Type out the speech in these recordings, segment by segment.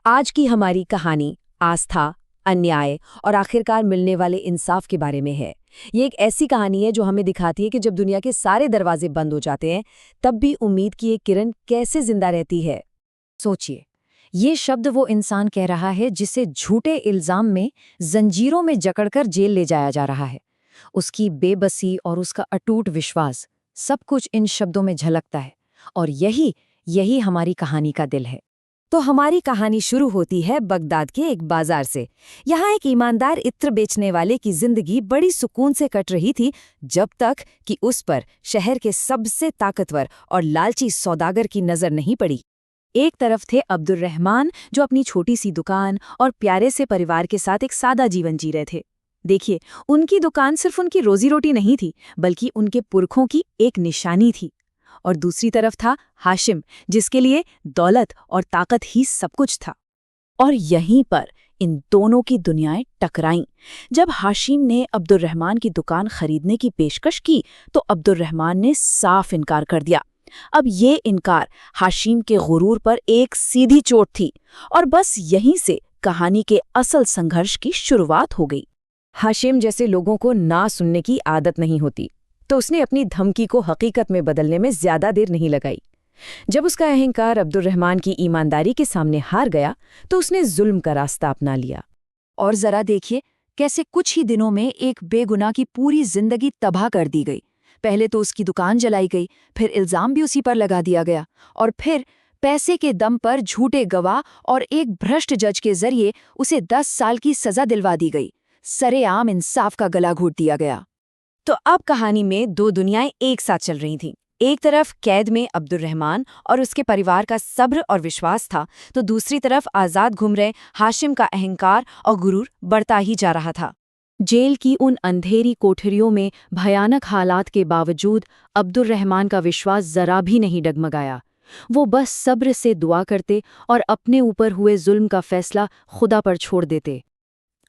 आज की हमारी कहानी आस्था, अन्याय और आखिरकार मिलने वाले इंसाफ के बारे में है। ये एक ऐसी कहानी है जो हमें दिखाती है कि जब दुनिया के सारे दरवाजे बंद हो जाते हैं, तब भी उम्मीद की एक किरण कैसे जिंदा रहती है। सोचिए, ये शब्द वो इंसान कह रहा है जिसे झूठे इल्जाम में जंजीरों में जकड़कर जेल ले जाया जा रहा है। उसकी बेबसी और उसका अटूट विश्वास, सब कुछ इन शब्दों में झलकता है। और यही यही हमारी कहानी का दिल है। तो हमारी कहानी शुरू होती है बगदाद के एक बाजार से। यहाँ एक ईमानदार इत्र बेचने वाले की जिंदगी बड़ी सुकून से कट रही थी, जब तक कि उस पर शहर के सबसे ताकतवर और लालची सौदागर की नजर नहीं पड़ी। एक तरफ थे अब्दुल रहमान, जो अपनी छोटी सी दुकान और प्यारे से परिवार के साथ एक सादा जीवन जी रहे थे। देखिए, उनकी दुकान सिर्फ उनकी रोजी रोटी नहीं थी, बल्कि उनके पुरखों की एक निशानी थी। और दूसरी तरफ था हाशिम, जिसके लिए दौलत और ताकत ही सब कुछ था। और यहीं पर इन दोनों की दुनियाएं टकराईं। जब हाशिम ने अब्दुल रहमान की दुकान खरीदने की पेशकश की, तो अब्दुल रहमान ने साफ इनकार कर दिया। अब ये इनकार हाशिम के गुरूर पर एक सीधी चोट थी, और बस यहीं से कहानी के असल संघर्ष की शुरुआत हो गई। हाशिम जैसे लोगों को ना सुनने की आदत नहीं होती, तो उसने अपनी धमकी को हकीकत में बदलने में ज्यादा देर नहीं लगाई। जब उसका अहंकार अब्दुल रहमान की ईमानदारी के सामने हार गया, तो उसने जुल्म का रास्ता अपना लिया। और जरा देखिए कैसे कुछ ही दिनों में एक बेगुनाह की पूरी जिंदगी तबाह कर दी गई। पहले तो उसकी दुकान जलाई गई, फिर इल्जाम भी उसी पर लगा दिया गया, और फिर पैसे के दम पर झूठे गवाह और एक भ्रष्ट जज के जरिए उसे 10 साल की सजा दिलवा दी गई। सरेआम इंसाफ का गला घोट दिया गया। तो अब कहानी में दो दुनियाएं एक साथ चल रही थीं। एक तरफ कैद में अब्दुल रहमान और उसके परिवार का सब्र और विश्वास था, तो दूसरी तरफ आज़ाद घूम रहे हाशिम का अहंकार और गुरूर बढ़ता ही जा रहा था। जेल की उन अंधेरी कोठरियों में भयानक हालात के बावजूद अब्दुल रहमान का विश्वास जरा भी नहीं डगमगाया। वो बस सब्र से दुआ करते और अपने ऊपर हुए जुल्म का फैसला खुदा पर छोड़ देते।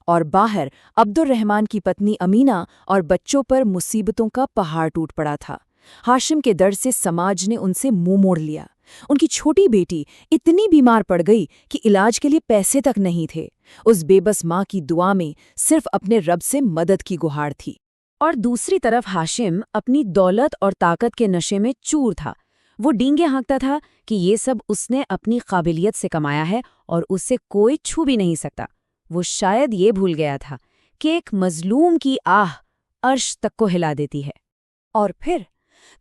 और बाहर अब्दुल रहमान की पत्नी अमीना और बच्चों पर मुसीबतों का पहाड़ टूट पड़ा था। हाशिम के डर से समाज ने उनसे मुंह मोड़ लिया। उनकी छोटी बेटी इतनी बीमार पड़ गई कि इलाज के लिए पैसे तक नहीं थे। उस बेबस माँ की दुआ में सिर्फ अपने रब से मदद की गुहार थी। और दूसरी तरफ हाशिम अपनी दौलत और ताकत के नशे में चूर था। वो डींगे हाँकता था कि ये सब उसने अपनी काबिलियत से कमाया है और उससे कोई छू भी नहीं सकता। वो शायद ये भूल गया था कि एक मजलूम की आह अर्श तक को हिला देती है। और फिर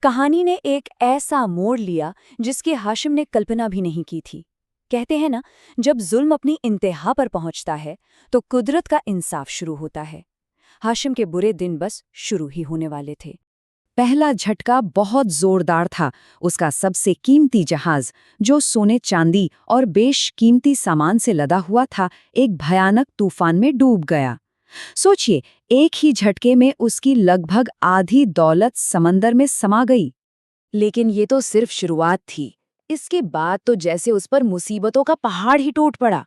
कहानी ने एक ऐसा मोड़ लिया जिसकी हाशिम ने कल्पना भी नहीं की थी। कहते हैं ना, जब जुल्म अपनी इंतहा पर पहुंचता है तो कुदरत का इंसाफ शुरू होता है। हाशिम के बुरे दिन बस शुरू ही होने वाले थे। पहला झटका बहुत जोरदार था। उसका सबसे कीमती जहाज, जो सोने चांदी और बेशकीमती सामान से लदा हुआ था, एक भयानक तूफान में डूब गया। सोचिए, एक ही झटके में उसकी लगभग आधी दौलत समंदर में समा गई। लेकिन ये तो सिर्फ शुरुआत थी। इसके बाद तो जैसे उस पर मुसीबतों का पहाड़ ही टूट पड़ा।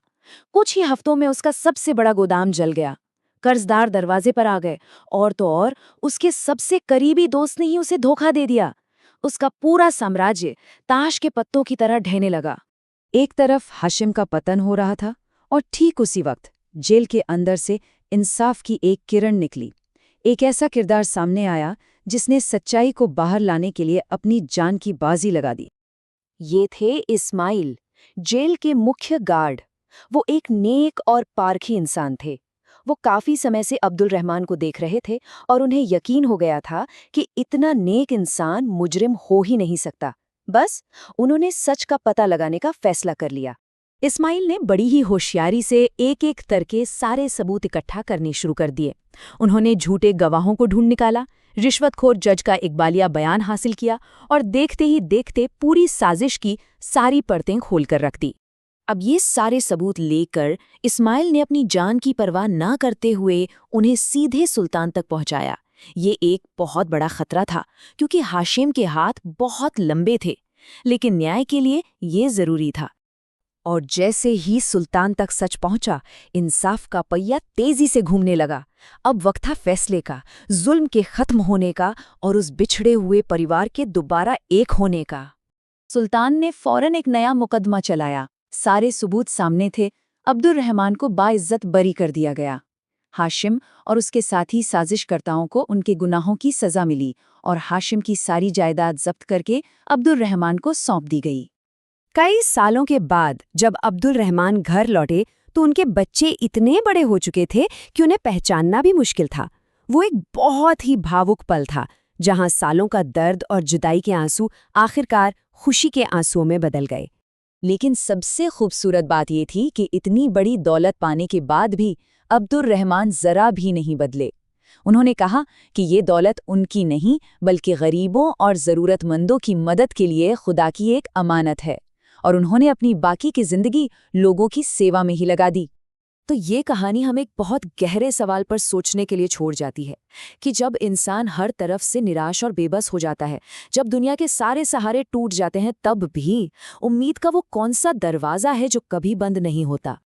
कुछ ही हफ्तों में उसका सबसे बड़ा गोदाम जल गया। कर्जदार दरवाजे पर आ गए, और तो और उसके सबसे करीबी दोस्त ने ही उसे धोखा दे दिया। उसका पूरा साम्राज्य ताश के पत्तों की तरह ढहने लगा। एक तरफ हाशिम का पतन हो रहा था, और ठीक उसी वक्त जेल के अंदर से इंसाफ की एक किरण निकली। एक ऐसा किरदार सामने आया जिसने सच्चाई को बाहर लाने के लिए अपनी जान की बाजी लगा दी। ये थे इस्माइल, जेल के मुख्य गार्ड। वो एक नेक और पारखी इंसान थे। वो काफी समय से अब्दुल रहमान को देख रहे थे, और उन्हें यकीन हो गया था कि इतना नेक इंसान मुजरिम हो ही नहीं सकता। बस उन्होंने सच का पता लगाने का फैसला कर लिया। इस्माइल ने बड़ी ही होशियारी से एक एक करके सारे सबूत इकट्ठा करने शुरू कर दिए। उन्होंने झूठे गवाहों को ढूंढ निकाला, रिश्वतखोर जज का इकबालिया बयान हासिल किया, और देखते ही देखते पूरी साजिश की सारी परतें खोलकर रख दी। अब ये सारे सबूत लेकर इस्माइल ने अपनी जान की परवाह ना करते हुए उन्हें सीधे सुल्तान तक पहुंचाया। ये एक बहुत बड़ा खतरा था, क्योंकि हाशिम के हाथ बहुत लंबे थे, लेकिन न्याय के लिए ये जरूरी था। और जैसे ही सुल्तान तक सच पहुंचा, इंसाफ का पहिया तेजी से घूमने लगा। अब वक्त था फैसले का, जुल्म के खत्म होने का और उस बिछड़े हुए परिवार के दोबारा एक होने का। सुल्तान ने फौरन एक नया मुकदमा चलाया। सारे सबूत सामने थे, अब्दुल रहमान को बाइज्जत बरी कर दिया गया। हाशिम और उसके साथी साजिशकर्ताओं को उनके गुनाहों की सजा मिली और हाशिम की सारी जायदाद जब्त करके अब्दुल रहमान को सौंप दी गई। कई सालों के बाद जब अब्दुल रहमान घर लौटे तो उनके बच्चे इतने बड़े हो चुके थे कि उन्हें पहचानना भी मुश्किल था। वो एक बहुत ही भावुक पल था, जहां सालों का दर्द और जुदाई के आंसू आखिरकार खुशी के आंसुओं में बदल गए। लेकिन सबसे खूबसूरत बात ये थी कि इतनी बड़ी दौलत पाने के बाद भी अब्दुल रहमान जरा भी नहीं बदले। उन्होंने कहा कि ये दौलत उनकी नहीं बल्कि गरीबों और ज़रूरतमंदों की मदद के लिए खुदा की एक अमानत है, और उन्होंने अपनी बाकी की जिंदगी लोगों की सेवा में ही लगा दी। तो ये कहानी हमें एक बहुत गहरे सवाल पर सोचने के लिए छोड़ जाती है कि जब इंसान हर तरफ से निराश और बेबस हो जाता है, जब दुनिया के सारे सहारे टूट जाते हैं, तब भी उम्मीद का वो कौन सा दरवाज़ा है जो कभी बंद नहीं होता।